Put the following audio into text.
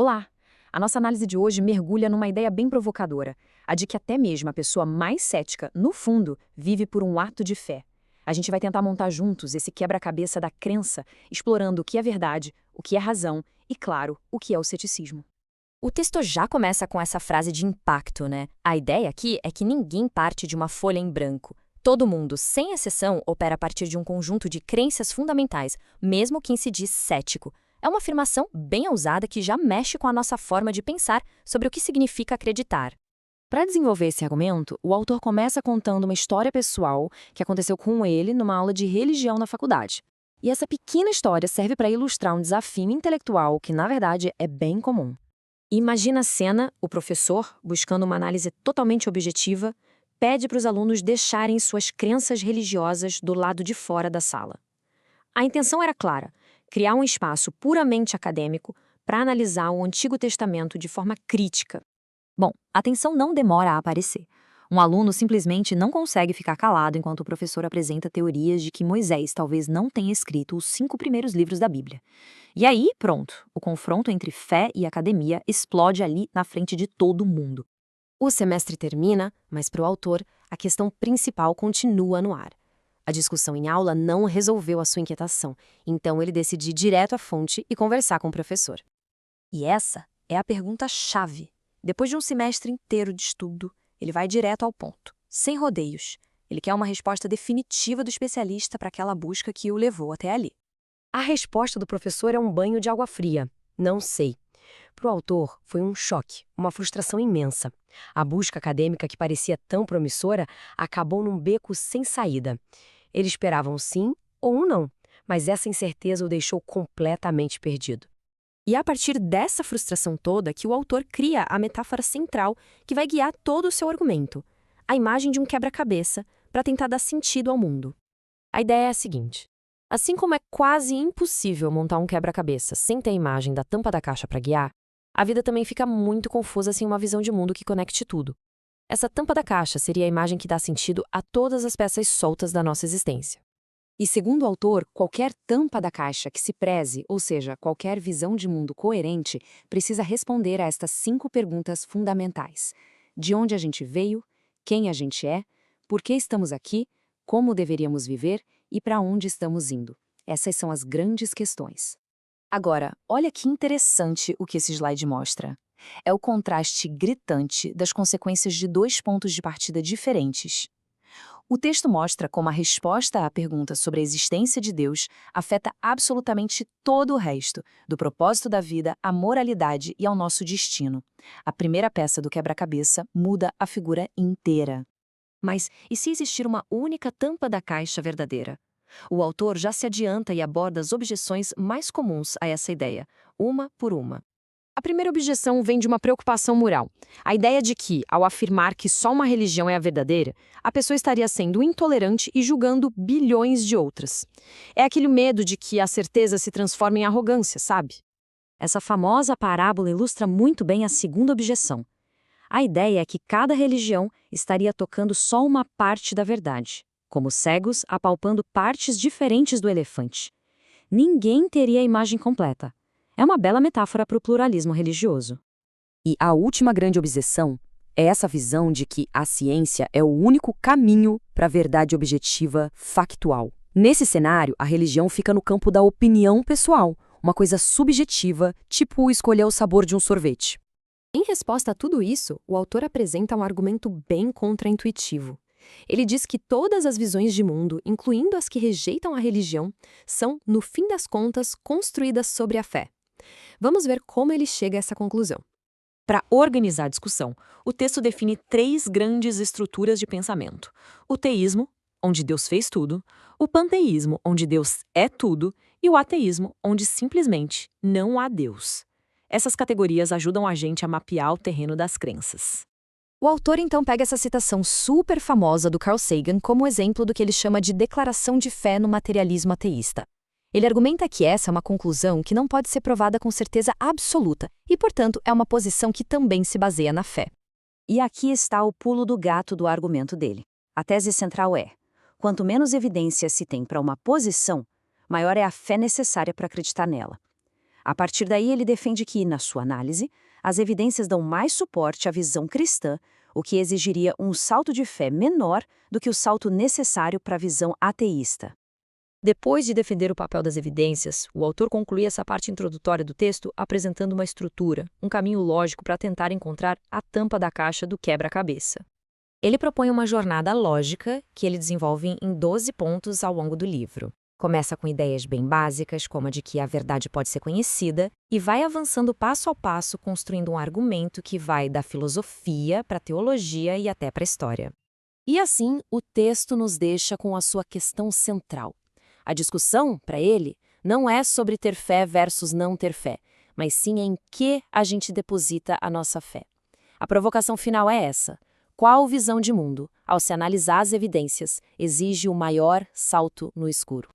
Olá! A nossa análise de hoje mergulha numa ideia bem provocadora, a de que até mesmo a pessoa mais cética, no fundo, vive por um ato de fé. A gente vai tentar montar juntos esse quebra-cabeça da crença, explorando o que é verdade, o que é razão e, claro, o que é o ceticismo. O texto já começa com essa frase de impacto, né? A ideia aqui é que ninguém parte de uma folha em branco. Todo mundo, sem exceção, opera a partir de um conjunto de crenças fundamentais, mesmo quem se diz cético. É uma afirmação bem ousada que já mexe com a nossa forma de pensar sobre o que significa acreditar. Para desenvolver esse argumento, o autor começa contando uma história pessoal que aconteceu com ele numa aula de religião na faculdade. E essa pequena história serve para ilustrar um desafio intelectual que, na verdade, é bem comum. Imagina a cena, o professor, buscando uma análise totalmente objetiva, pede para os alunos deixarem suas crenças religiosas do lado de fora da sala. A intenção era clara: criar um espaço puramente acadêmico para analisar o Antigo Testamento de forma crítica. Bom, a tensão não demora a aparecer. Um aluno simplesmente não consegue ficar calado enquanto o professor apresenta teorias de que Moisés talvez não tenha escrito os 5 primeiros livros da Bíblia. E aí, pronto, o confronto entre fé e academia explode ali na frente de todo mundo. O semestre termina, mas para o autor, a questão principal continua no ar. A discussão em aula não resolveu a sua inquietação, então ele decide ir direto à fonte e conversar com o professor. E essa é a pergunta-chave. Depois de um semestre inteiro de estudo, ele vai direto ao ponto, sem rodeios. Ele quer uma resposta definitiva do especialista para aquela busca que o levou até ali. A resposta do professor é um banho de água fria. Não sei. Para o autor, foi um choque, uma frustração imensa. A busca acadêmica que parecia tão promissora acabou num beco sem saída. Ele esperava um sim ou um não, mas essa incerteza o deixou completamente perdido. E é a partir dessa frustração toda que o autor cria a metáfora central que vai guiar todo o seu argumento, a imagem de um quebra-cabeça para tentar dar sentido ao mundo. A ideia é a seguinte: assim como é quase impossível montar um quebra-cabeça sem ter a imagem da tampa da caixa para guiar, a vida também fica muito confusa sem uma visão de mundo que conecte tudo. Essa tampa da caixa seria a imagem que dá sentido a todas as peças soltas da nossa existência. E segundo o autor, qualquer tampa da caixa que se preze, ou seja, qualquer visão de mundo coerente, precisa responder a estas 5 perguntas fundamentais: de onde a gente veio, quem a gente é, por que estamos aqui, como deveríamos viver e para onde estamos indo. Essas são as grandes questões. Agora, olha que interessante o que esse slide mostra. É o contraste gritante das consequências de 2 pontos de partida diferentes. O texto mostra como a resposta à pergunta sobre a existência de Deus afeta absolutamente todo o resto, do propósito da vida à moralidade e ao nosso destino. A primeira peça do quebra-cabeça muda a figura inteira. Mas e se existir uma única tampa da caixa verdadeira? O autor já se adianta e aborda as objeções mais comuns a essa ideia, uma por uma. A primeira objeção vem de uma preocupação moral. A ideia de que, ao afirmar que só uma religião é a verdadeira, a pessoa estaria sendo intolerante e julgando bilhões de outras. É aquele medo de que a certeza se transforme em arrogância, sabe? Essa famosa parábola ilustra muito bem a segunda objeção. A ideia é que cada religião estaria tocando só uma parte da verdade, como cegos apalpando partes diferentes do elefante. Ninguém teria a imagem completa. É uma bela metáfora para o pluralismo religioso. E a última grande objeção é essa visão de que a ciência é o único caminho para a verdade objetiva factual. Nesse cenário, a religião fica no campo da opinião pessoal, uma coisa subjetiva, tipo escolher o sabor de um sorvete. Em resposta a tudo isso, o autor apresenta um argumento bem contraintuitivo. Ele diz que todas as visões de mundo, incluindo as que rejeitam a religião, são, no fim das contas, construídas sobre a fé. Vamos ver como ele chega a essa conclusão. Para organizar a discussão, o texto define 3 grandes estruturas de pensamento: o teísmo, onde Deus fez tudo; o panteísmo, onde Deus é tudo; e o ateísmo, onde simplesmente não há Deus. Essas categorias ajudam a gente a mapear o terreno das crenças. O autor então pega essa citação super famosa do Carl Sagan como exemplo do que ele chama de declaração de fé no materialismo ateísta. Ele argumenta que essa é uma conclusão que não pode ser provada com certeza absoluta e, portanto, é uma posição que também se baseia na fé. E aqui está o pulo do gato do argumento dele. A tese central é: quanto menos evidência se tem para uma posição, maior é a fé necessária para acreditar nela. A partir daí, ele defende que, na sua análise, as evidências dão mais suporte à visão cristã, o que exigiria um salto de fé menor do que o salto necessário para a visão ateísta. Depois de defender o papel das evidências, o autor conclui essa parte introdutória do texto apresentando uma estrutura, um caminho lógico para tentar encontrar a tampa da caixa do quebra-cabeça. Ele propõe uma jornada lógica que ele desenvolve em 12 pontos ao longo do livro. Começa com ideias bem básicas, como a de que a verdade pode ser conhecida, e vai avançando passo a passo, construindo um argumento que vai da filosofia para a teologia e até para a história. E assim, o texto nos deixa com a sua questão central. A discussão, para ele, não é sobre ter fé versus não ter fé, mas sim em que a gente deposita a nossa fé. A provocação final é essa. Qual visão de mundo, ao se analisar as evidências, exige o maior salto no escuro?